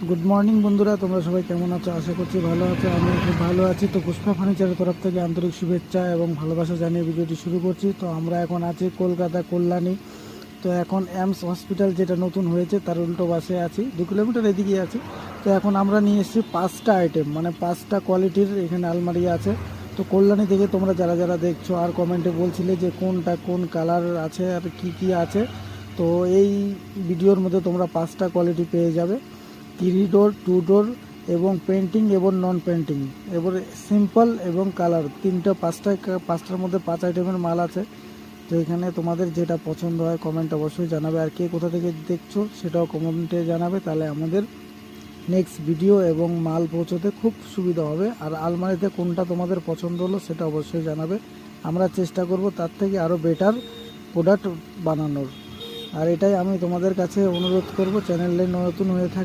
Good morning বন্ধুরা, তোমরা সবাই কেমন আছো? আশা করছি ভালো আছো। আমি খুব ভালো আছি। তো পুষ্পা ফার্নিচারের তরফ থেকে আন্তরিক শুভেচ্ছা এবং ভালোবাসা জানিয়ে ভিডিওটি শুরু করছি। তো আমরা এখন আছি কলকাতা কল্যাণী। তো এখন এমস হসপিটাল যেটা নতুন হয়েছে তার উল্টো পাশে আছি, 2 কিলোমিটার এদিকে আছি। তো এখন আমরা নিয়ে এসেছি 5টা আইটেম, মানে 5টা কোয়ালিটির এখানে আলমারি আছে। তো কল্যাণী থেকে তোমরা যারা যারা দেখছো আর কমেন্টে বলছিলে যে কোনটা কোন কালার আছে আর কি কি আছে, তো এই ভিডিওর মধ্যে তোমরা 5টা কোয়ালিটি পেয়ে যাবে। 3 ডোর, 2 ডোর এবং পেন্টিং এবং নন পেন্টিং, এবারে সিম্পল এবং কালার, পাঁচটার মধ্যে 5 আইটেমের মাল আছে। তো এখানে তোমাদের যেটা পছন্দ হয় কমেন্ট অবশ্যই জানাবে, আর কে কোথা থেকে দেখছো সেটাও কমেন্টে জানাবে, তাহলে আমাদের নেক্সট ভিডিও এবং মাল পৌঁছতে খুব সুবিধা হবে। আর আলমারিতে কোনটা তোমাদের পছন্দ হলো সেটা অবশ্যই জানাবে, আমরা চেষ্টা করব তার থেকে আরও বেটার প্রোডাক্ট বানানোর। আর এটাই আমি তোমাদের কাছে অনুরোধ করব, চ্যানেলে নতুন হয়ে থাকে